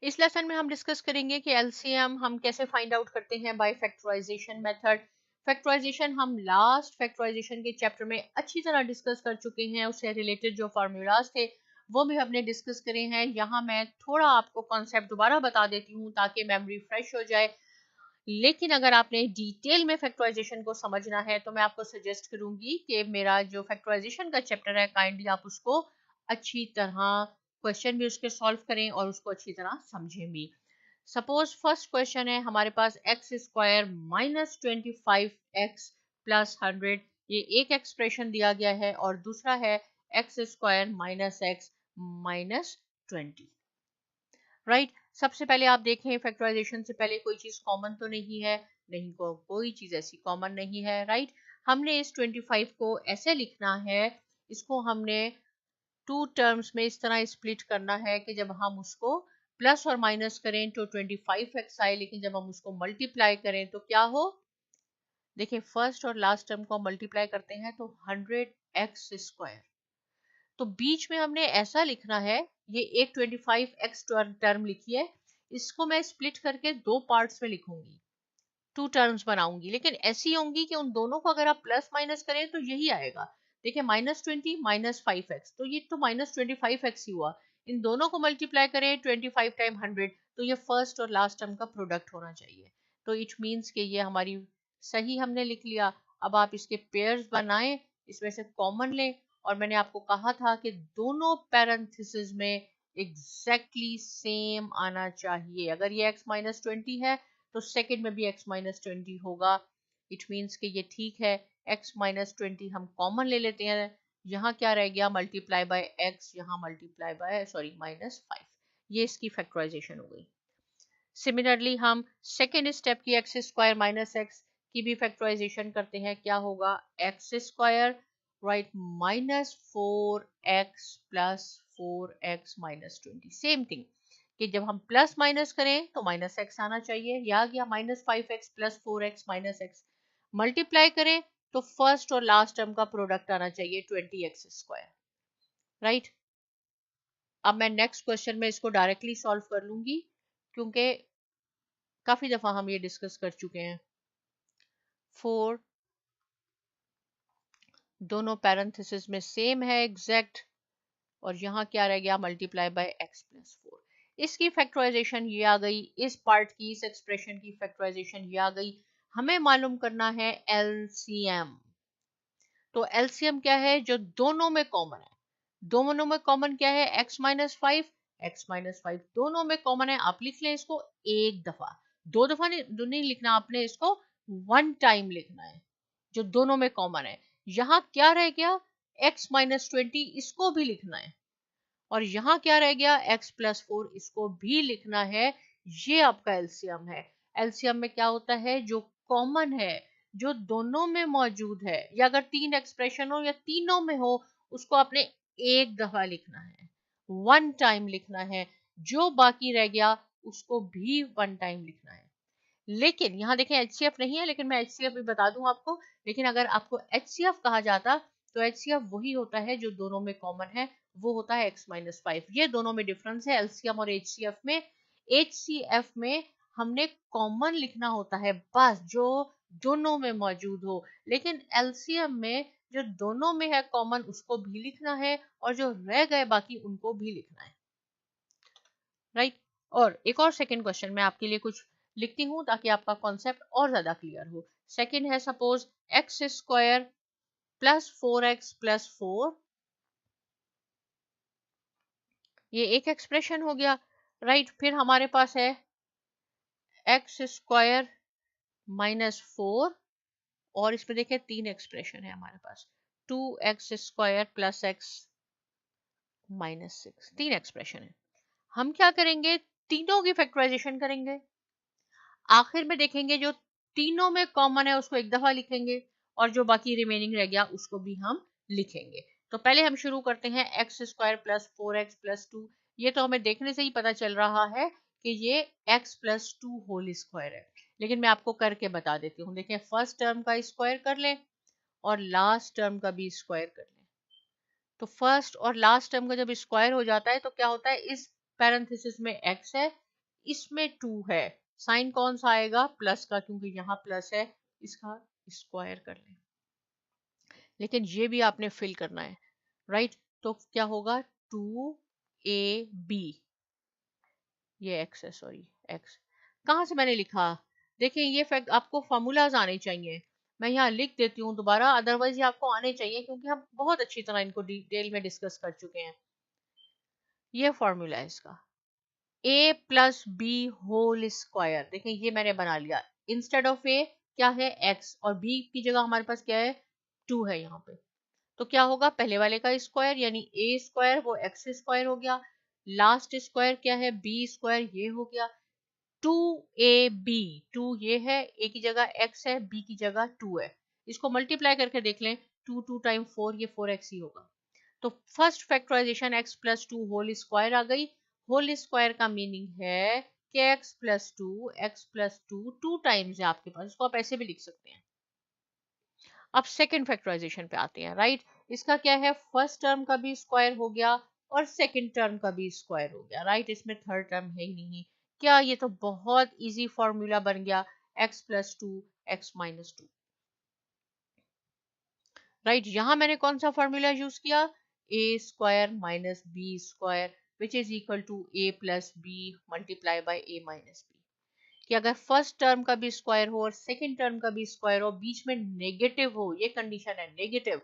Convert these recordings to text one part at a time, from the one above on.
इस लेसन में हम डिस्कस करेंगे कि एलसीएम हम कैसे फाइंड आउट करते हैं बाय फैक्टराइजेशन मेथड। फैक्टराइजेशन हम लास्ट फैक्टराइजेशन के चैप्टर में अच्छी तरह डिस्कस कर चुके हैं, उससे रिलेटेड जो फार्मूलाज थे वो भी हमने डिस्कस करे हैं। यहाँ मैं थोड़ा आपको कॉन्सेप्ट दोबारा बता देती हूँ ताकि मेमोरी फ्रेश हो जाए। लेकिन अगर आपने डिटेल में फैक्टराइजेशन को समझना है तो मैं आपको सजेस्ट करूंगी कि मेरा जो फैक्टराइजेशन का चैप्टर है काइंडली आप उसको अच्छी तरह क्वेश्चन भी उसके सॉल्व करें और उसको अच्छी तरह समझें भी। सपोज फर्स्ट क्वेश्चन है हमारे पास X square minus 25x plus 100, ये एक एक्सप्रेशन दिया गया है, और दूसरा है x square minus x minus 20। Right, सबसे पहले आप देखें फैक्टराइजेशन से पहले कोई चीज कॉमन तो नहीं है, नहीं को कोई चीज ऐसी कॉमन नहीं है। राइट, हमने इस 25 को ऐसे लिखना है, इसको हमने टू टर्म्स में इस तरह स्प्लिट करना है कि जब हम उसको प्लस और माइनस करें तो 25x आए, लेकिन जब हम उसको मल्टीप्लाई करें तो क्या हो। देखिए फर्स्ट और लास्ट टर्म को मल्टीप्लाई करते हैं तो 100x स्क्वायर, तो बीच में हमने ऐसा लिखना है, ये एक 25x टर्म लिखी है, इसको मैं स्प्लिट करके दो पार्ट्स में लिखूंगी, टू टर्म्स बनाऊंगी, लेकिन ऐसी होंगी कि उन दोनों को अगर आप प्लस माइनस करें तो यही आएगा। देखिए -20 -5x, तो ये तो -25x ही हुआ। इन दोनों को मल्टीप्लाई करें 25 टाइम 100, तो ये फर्स्ट और लास्ट टर्म का प्रोडक्ट होना चाहिए। तो इट मीन्स कि ये हमारी सही हमने लिख लिया। अब आप इसके पेयर्स बनाएं, इसमें से कॉमन लें, और मैंने आपको कहा था कि दोनों पैरेंथेसिस में एग्जैक्टली सेम आना चाहिए। अगर ये x -20 है तो सेकंड में भी x -20 होगा। इट मीन्स कि ये ठीक है। x -20 हम कॉमन ले लेते हैं, यहाँ क्या रह गया, मल्टीप्लाई बाय x, यहाँ मल्टीप्लाई बाय -5, ये इसकी फैक्टराइजेशन हो गई। सिमिलरली हम सेकेंड स्टेप की एक्स स्क्वायर माइनस एक्स की भी फैक्टराइजेशन करते हैं, क्या होगा, x square right minus 4x plus 4x minus 20, same thing कि जब हम प्लस माइनस करें तो माइनस एक्स आना चाहिए, ये आ गया -5x plus 4x minus x. Multiply करें तो फर्स्ट और लास्ट टर्म का प्रोडक्ट आना चाहिए 20x स्क्वायर। राइट, अब मैं नेक्स्ट क्वेश्चन में इसको डायरेक्टली सॉल्व कर लूंगी क्योंकि काफी दफा हम ये डिस्कस कर चुके हैं। 4 दोनों पैरेंथेसिस में सेम है एग्जैक्ट, और यहाँ क्या रह गया, मल्टीप्लाई बाय x प्लस 4। इसकी फैक्टराइजेशन ये आ गई, इस पार्ट की, इस एक्सप्रेशन की फैक्टराइजेशन ये आ गई। हमें मालूम करना है एलसीएम। तो एलसीएम क्या है, जो दोनों में कॉमन है। दोनों में कॉमन क्या है, x -5 दोनों में कॉमन है। आप लिख लें इसको एक दफा, दो दफा नहीं लिखना, आपने इसको वन टाइम लिखना है, जो दोनों में कॉमन है। यहाँ क्या रह गया, x -20, इसको भी लिखना है, और यहाँ क्या रह गया, x प्लस 4, इसको भी लिखना है। ये आपका एलसीएम है। एलसीएम में क्या होता है, जो कॉमन है, जो दोनों में मौजूद है, या अगर तीन एक्सप्रेशन हो या तीनों में हो, उसको आपने एक दफा लिखना है, वन टाइम लिखना है। जो बाकी रह गया उसको भी वन टाइम लिखना है। लेकिन यहाँ देखें एचसीएफ नहीं है, लेकिन मैं एचसीएफ भी बता दूं आपको। लेकिन अगर आपको एचसीएफ कहा जाता तो एचसीएफ वही होता है जो दोनों में कॉमन है, वो होता है x -5। ये दोनों में डिफरेंस है एलसीएम और एचसीएफ में। एचसीएफ में हमने कॉमन लिखना होता है बस, जो दोनों में मौजूद हो, लेकिन एलसीएम में जो दोनों में है कॉमन उसको भी लिखना है, और जो रह गए बाकी उनको भी लिखना है। राइट, और एक और सेकंड क्वेश्चन मैं आपके लिए कुछ लिखती हूँ ताकि आपका कॉन्सेप्ट और ज्यादा क्लियर हो। सेकंड है suppose x square plus 4x plus 4, ये एक एक्सप्रेशन हो गया। राइट, फिर हमारे पास है एक्स स्क्वायर माइनस 4, और इसमें देखिए तीन एक्सप्रेशन है हमारे पास, 2x square plus x minus 6, तीन एक्सप्रेशन है। हम क्या करेंगे, तीनों की फैक्टराइजेशन करेंगे, आखिर में देखेंगे जो तीनों में कॉमन है उसको एक दफा लिखेंगे, और जो बाकी रिमेनिंग रह गया उसको भी हम लिखेंगे। तो पहले हम शुरू करते हैं x square plus 4x plus 2। ये तो हमें देखने से ही पता चल रहा है कि ये x प्लस 2 होल स्क्वायर है, लेकिन मैं आपको करके बता देती हूँ। देखें फर्स्ट टर्म का स्क्वायर कर लें और लास्ट टर्म का भी स्क्वायर कर लें। तो फर्स्ट और लास्ट टर्म का जब स्क्वायर हो जाता है तो क्या होता है, इस पैरेंथेसिस में x है, इसमें 2 है, साइन कौन सा आएगा? प्लस का, क्योंकि यहाँ प्लस है, इसका स्क्वायर कर लें। लेकिन ये भी आपने फिल करना है, राइट? तो क्या होगा? 2ab, ये x है, सॉरी x कहाँ से मैंने लिखा? देखिए ये फैक्ट आपको फॉर्मूलाज आने चाहिए, मैं यहाँ लिख देती हूँ दोबारा, अदरवाइज ये आपको आने चाहिए क्योंकि हम बहुत अच्छी तरह इनको डिटेल में डिस्कस कर चुके हैं। ये फॉर्मूला है इसका, a plus b whole square. देखिए ये मैंने बना लिया, इंस्टेड ऑफ a क्या है? x, और b की जगह हमारे पास क्या है? 2 है यहाँ पे। तो क्या होगा? पहले वाले का स्क्वायर यानी a स्क्वायर, वो x स्क्वायर हो गया, लास्ट स्क्वायर क्या है? b स्क्वायर, ये हो गया 2ab। 2 ये है, a की जगह x है, b की जगह 2 है। इसको मल्टीप्लाई करके देख लें, 2 2 टाइम 4, ये 4x ही होगा। तो first factorization x plus 2 whole square आ गई। होल स्क्वायर का मीनिंग है कि x प्लस 2 2 टाइम्स है आपके पास, इसको आप ऐसे भी लिख सकते हैं। अब सेकंड फैक्टराइजेशन पे आते हैं, राइट? इसका क्या है? फर्स्ट टर्म का भी स्क्वायर हो गया और सेकंड टर्म का भी स्क्वायर हो गया, राइट? इसमें थर्ड टर्म है ही नहीं। क्या? ये तो बहुत इजी फॉर्मूला बन गया, x plus 2 x minus 2, right? यहां मैंने कौन सा फॉर्मूला यूज किया? a square minus b square which is equal to a plus b multiply by a minus b. कि अगर फर्स्ट टर्म का भी स्क्वायर हो और सेकंड टर्म का भी स्क्वायर हो, बीच में नेगेटिव हो, ये कंडीशन है नेगेटिव,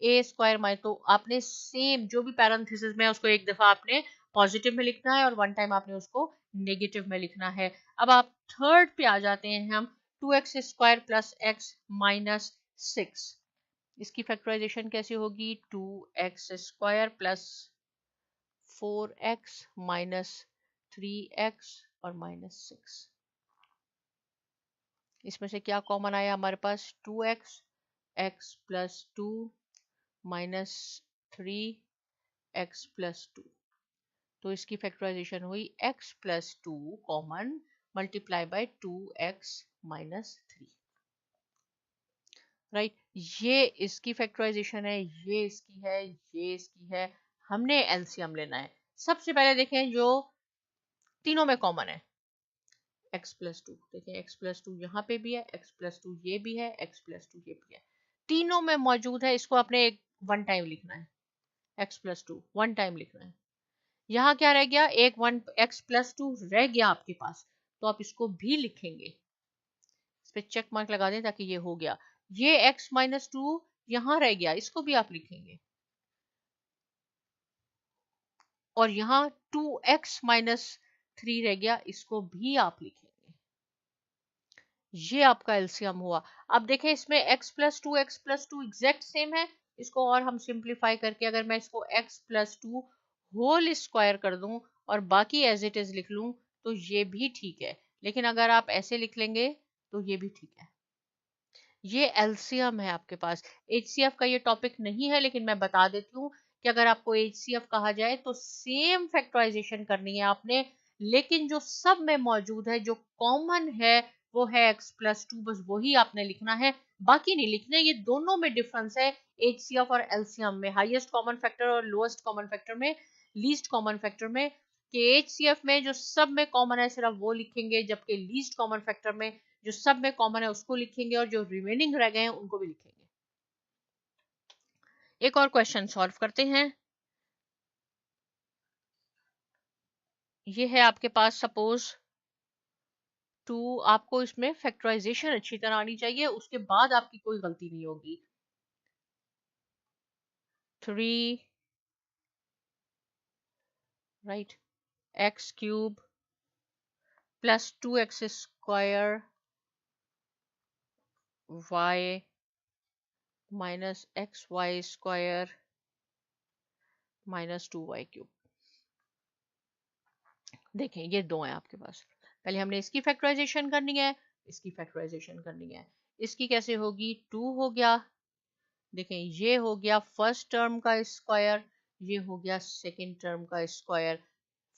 ए स्क्वायर माइनस, तो आपने सेम जो भी पैरेंथेसिस में उसको एक दफा आपने पॉजिटिव में लिखना है और वन टाइम आपने उसको नेगेटिव में लिखना है। अब आप थर्ड पे आ जाते हैं हम, 2x square plus x minus 6। इसकी फैक्टराइजेशन कैसे होगी? 2x square plus 4x minus 3x और माइनस 6। इसमें से क्या कॉमन आया हमारे पास? 2x, x plus 2 minus 3x plus 2। तो इसकी फैक्टराइजेशन हुई x plus 2 common multiply by 2x minus 3, right? ये इसकी फैक्टराइजेशन है, ये इसकी है, ये इसकी है। हमने एलसीएम लेना है। सबसे पहले देखें जो तीनों में कॉमन है, x प्लस 2। देखिए x प्लस 2 यहाँ पे भी है, x प्लस 2 ये भी है, x प्लस 2 ये भी है, तीनों में मौजूद है। इसको आपने एक वन टाइम लिखना है, x प्लस 2 वन टाइम लिखना है। यहाँ क्या रह गया? एक वन x प्लस 2 रह गया आपके पास, तो आप इसको भी लिखेंगे, इस पे चेक मार्क लगा दें ताकि ये हो गया। ये x माइनस 2 यहाँ रह गया, इसको भी आप लिखेंगे। और यहाँ 2x माइनस 3 रह गया, इसको भी आप लिखेंगे। ये आपका एलसीएम हुआ। अब देखें इसमें x plus 2 x plus 2 exact same है। इसको और हम सिंप्लीफाई करके अगर मैं इसको x प्लस 2 होल स्क्वायर कर दूं और बाकी एज इट इज लिख लूं तो ये भी ठीक है। लेकिन अगर आप ऐसे लिख लेंगे तो ये भी ठीक है। ये एलसीएम है आपके पास। एचसीएफ का ये टॉपिक नहीं है, लेकिन मैं बता देती हूँ कि अगर आपको एचसीएफ कहा जाए तो सेम फैक्टराइजेशन करनी है आपने, लेकिन जो सब में मौजूद है, जो कॉमन है, वो है x प्लस 2, बस वही आपने लिखना है, बाकी नहीं लिखना। ये दोनों में डिफरेंस है, एचसीएफ और एलसीएम में, हाईएस्ट कॉमन फैक्टर और लोएस्ट कॉमन फैक्टर में, लीस्ट कॉमन फैक्टर में। कि एचसीएफ में जो सब में कॉमन है सिर्फ वो लिखेंगे, जबकि लीस्ट कॉमन फैक्टर में जो सब में कॉमन है उसको लिखेंगे और जो रिमेनिंग रह गए हैं उनको भी लिखेंगे। एक और क्वेश्चन सॉल्व करते हैं। ये है आपके पास सपोज 2, आपको इसमें फैक्टराइजेशन अच्छी तरह आनी चाहिए, उसके बाद आपकी कोई गलती नहीं होगी। 3 right x cube plus 2x square y minus x y square minus 2y cube. देखें ये दो हैं आपके पास, पहले हमने इसकी फैक्टराइजेशन करनी है, इसकी फैक्टराइजेशन करनी है। इसकी कैसे होगी? 2 हो गया, देखें ये हो गया फर्स्ट टर्म का स्क्वायर, ये हो गया सेकंड टर्म का स्क्वायर।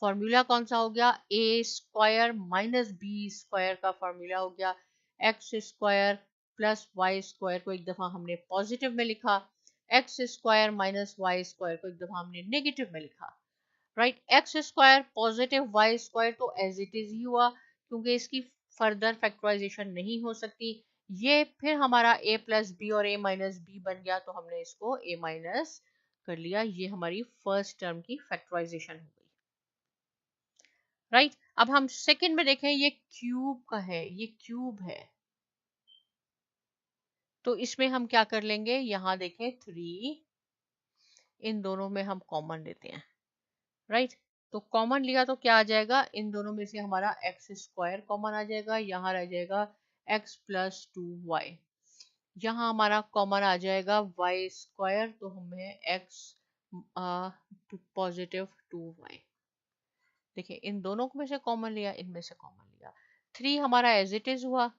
फॉर्मूला कौन सा हो गया? A square minus b square का फॉर्मूला हो गया। X square plus y square को एक दफा हमने पॉजिटिव में लिखा, x square minus y square को एक दफा हमने नेगेटिव में लिखा, right. X square positive y square तो एज इट इज ही हुआ, क्योंकि इसकी फर्दर फैक्टराइजेशन नहीं हो सकती। ये फिर हमारा a प्लस बी और a माइनस बी बन गया, तो हमने इसको a माइनस कर लिया। ये हमारी फर्स्ट टर्म की फैक्टराइजेशन हो गई। राइट। अब हम सेकंड में देखें, ये क्यूब का है, ये क्यूब है, तो इसमें हम क्या कर लेंगे, यहां देखें 3, इन दोनों में हम कॉमन लेते हैं। राइट। तो कॉमन लिया तो क्या आ जाएगा, इन दोनों में से हमारा एक्स स्क्वायर कॉमन आ जाएगा, यहाँ रह जाएगा एक्स प्लस 2y। यहाँ हमारा कॉमन आ जाएगा वाई स्क्वायर, तो हमें एक्स पॉजिटिव 2y। देखिए इन दोनों में से कॉमन लिया, इनमें से कॉमन लिया, 3 हमारा एज इट इज हुआ।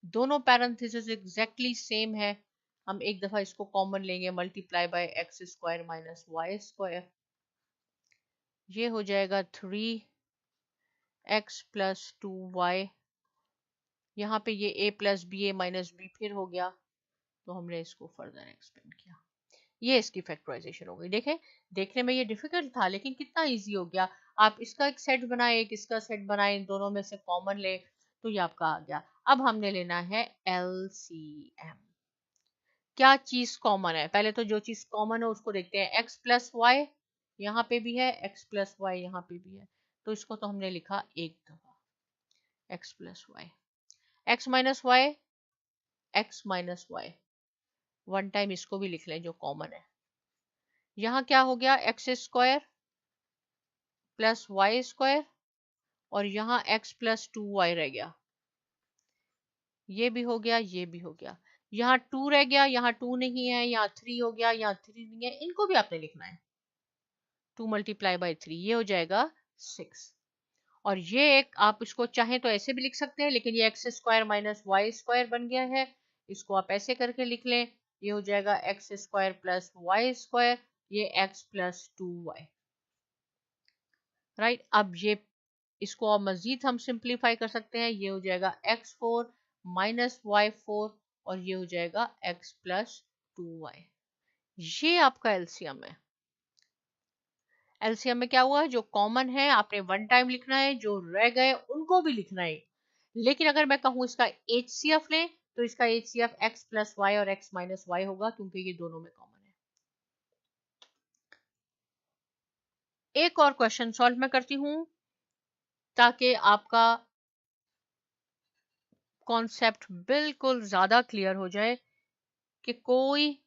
दोनों पैरेंथेसिस एग्जैक्टली सेम है। हम एक दफा इसको कॉमन लेंगे, multiply by x square minus y square, ये हो जाएगा 3x प्लस 2y। यहाँ पे ये a plus b a minus b फिर हो गया, तो हमने इसको फर्दर एक्सपेंड किया। ये इसकी फैक्टराइजेशन हो गई। देखें, देखने में ये डिफिकल्ट था, लेकिन कितना इजी हो गया। आप इसका एक सेट बनाए, एक इसका सेट बनाए, इन दोनों में से कॉमन ले, तो ये आपका आ गया। अब हमने लेना है LCM। क्या चीज कॉमन है, पहले तो जो चीज कॉमन है उसको देखते हैं। x प्लस वाई यहाँ पे भी है, x प्लस वाई यहाँ पे भी है, तो इसको तो हमने लिखा एक दफा x plus y, x minus y, x minus y, one time इसको भी लिख लें जो कॉमन है। यहाँ क्या हो गया, x square plus y square, और यहाँ x प्लस 2y रह गया, ये भी हो गया, ये भी हो गया। यहाँ 2 रह गया, यहाँ 2 नहीं है, यहाँ 3 हो गया, यहाँ 3 नहीं है, इनको भी आपने लिखना है। 2 मल्टीप्लाई बाई 3, ये हो जाएगा 6। और ये एक आप इसको चाहें तो ऐसे भी लिख सकते हैं, लेकिन ये x square minus y square बन गया है, इसको आप ऐसे करके लिख लें, ये हो जाएगा x square plus y square, ये एक्स प्लस 2y। राइट। अब ये इसको और मजीद हम सिंप्लीफाई कर सकते हैं, ये हो जाएगा x4 माइनस y4, और ये हो जाएगा x प्लस 2y। ये आपका एलसीएम है। एलसीएम में क्या हुआ, जो कॉमन है आपने वन टाइम लिखना है, जो रह गए उनको भी लिखना है। लेकिन अगर मैं कहूं इसका एचसीएफ लें, तो इसका एचसीएफ x प्लस वाई और x माइनस वाई होगा, क्योंकि ये दोनों में कॉमन है। एक और क्वेश्चन सॉल्व मैं करती हूं, ताकि आपका कॉन्सेप्ट बिल्कुल ज्यादा क्लियर हो जाए कि कोई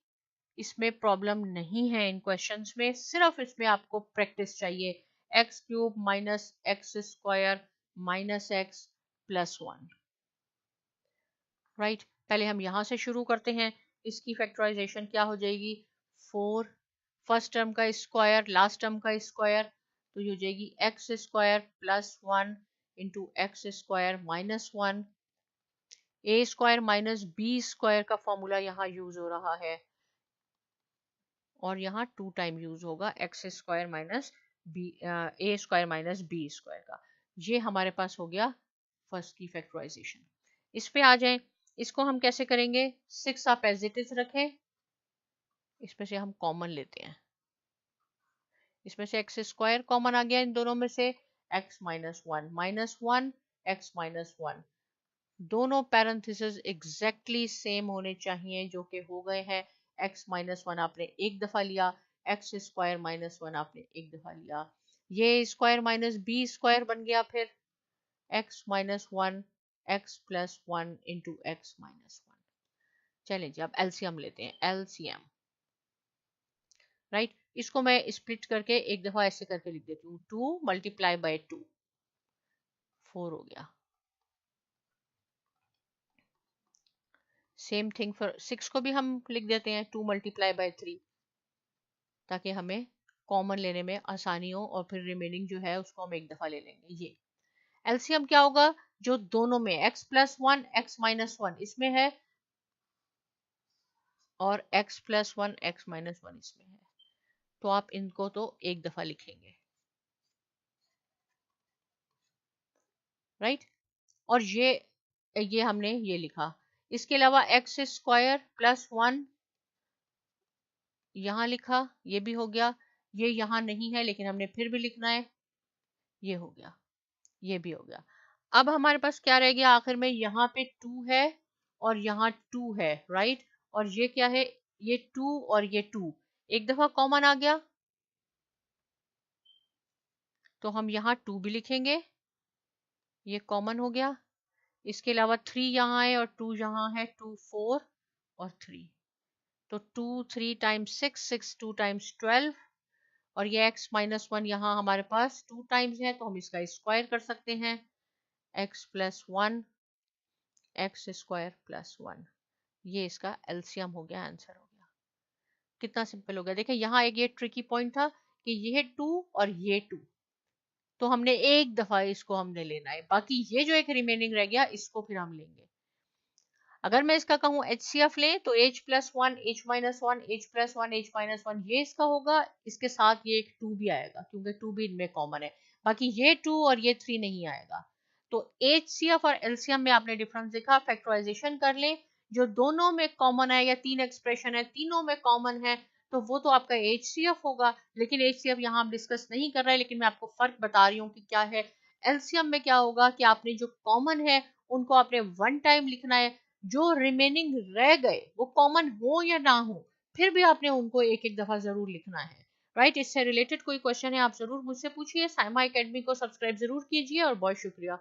इसमें प्रॉब्लम नहीं है इन क्वेश्चंस में, सिर्फ इसमें आपको प्रैक्टिस चाहिए। X cube minus x square minus x plus 1। Right. पहले हम यहां से शुरू करते हैं। इसकी फैक्टराइजेशन क्या हो जाएगी, 4 फर्स्ट टर्म का स्क्वायर लास्ट टर्म का स्क्वायर, तो ये हो जाएगी x square plus 1 into x square minus 1। ए स्क्वायर माइनस बी स्क्वायर का फॉर्मूला यहाँ यूज हो रहा है, और यहाँ 2 टाइम यूज होगा एक्स स्क्वायर माइनस बी, ए स्क्वायर माइनस बी स्क्वायर का। ये हमारे पास हो गया फर्स्ट की फैक्टराइजेशन। इस पे आ जाएं, इसको हम कैसे करेंगे, 6 आप एज इट इज रखें, इसमें से हम कॉमन लेते हैं, इसमें से एक्स स्क्वायर कॉमन आ गया, इन दोनों में से एक्स माइनस 1 एक्स माइनस 1, दोनों पैरेंथेसिस एग्जैक्टली सेम होने चाहिए, जो कि हो गए हैं। x माइनस 1 आपने एक दफा लिया, एक्स स्क्वायर माइनस 1 आपने एक दफा लिया, ये स्क्वायर माइनस बी स्क्वायर बन गया, फिर x minus 1 x plus 1 into x minus 1। चलें जी, अब एलसीएम लेते हैं, एलसीएम। राइट। इसको मैं स्प्लिट करके एक दफा ऐसे करके लिख देती हूँ, 2 मल्टीप्लाई बाय 2, 4 हो गया। सेम थिंग फॉर 6 को भी हम लिख देते हैं, 2 मल्टीप्लाई बाय 3, ताकि हमें कॉमन लेने में आसानी हो, और फिर रिमेनिंग जो है उसको हम एक दफा ले लेंगे। ये एलसीएम क्या होगा, जो दोनों में x प्लस 1 एक्स माइनस 1 इसमें है, और x प्लस 1 एक्स माइनस 1 इसमें है, तो आप इनको तो एक दफा लिखेंगे। राइट। और ये हमने ये लिखा। इसके अलावा एक्स स्क्वायर प्लस 1 यहाँ लिखा, ये भी हो गया। ये यहाँ नहीं है लेकिन हमने फिर भी लिखना है। ये हो गया, ये भी हो गया। अब हमारे पास क्या रह गया आखिर में, यहाँ पे 2 है और यहाँ 2 है, राइट। और ये क्या है, ये 2 और ये 2 एक दफा कॉमन आ गया, तो हम यहाँ 2 भी लिखेंगे, ये कॉमन हो गया। इसके अलावा 3 यहाँ है और 2 यहाँ है, 2 4 और 3, तो 2 3 टाइम्स 6, 6 2 टाइम्स 12, और ये x माइनस 1 यहाँ हमारे पास 2 टाइम्स है, तो हम इसका स्क्वायर कर सकते हैं, x plus 1 x square plus 1। ये इसका एलसीएम हो गया, आंसर हो गया। कितना सिंपल हो गया। देखिए यहाँ एक ये ट्रिकी पॉइंट था कि ये 2 और ये 2, तो हमने एक दफा इसको हमने लेना है, बाकी ये जो एक रिमेनिंग रह गया इसको फिर हम लेंगे। अगर मैं इसका कहूँ HCF लें तो h plus 1 h minus 1 h plus 1 h minus 1 ये इसका होगा, इसके साथ ये एक 2 भी आएगा क्योंकि 2 भी इनमें कॉमन है, बाकी ये 2 और ये 3 नहीं आएगा। तो HCF और LCM में आपने डिफरेंस देखा, फैक्टराइजेशन कर लें, जो दोनों में कॉमन है या 3 एक्सप्रेशन है तीनों में कॉमन है तो वो तो आपका HCF होगा, लेकिन HCF यहाँ हम डिस्कस नहीं कर रहे हैं, लेकिन मैं आपको फर्क बता रही हूँ कि क्या है। LCM में क्या होगा कि आपने जो कॉमन है उनको आपने 1 टाइम लिखना है, जो रिमेनिंग रह गए वो कॉमन हो या ना हो फिर भी आपने उनको एक एक दफा जरूर लिखना है, राइट। इससे रिलेटेड कोई क्वेश्चन है आप जरूर मुझसे पूछिए। साइमा एकेडमी को सब्सक्राइब जरूर कीजिए और बहुत शुक्रिया।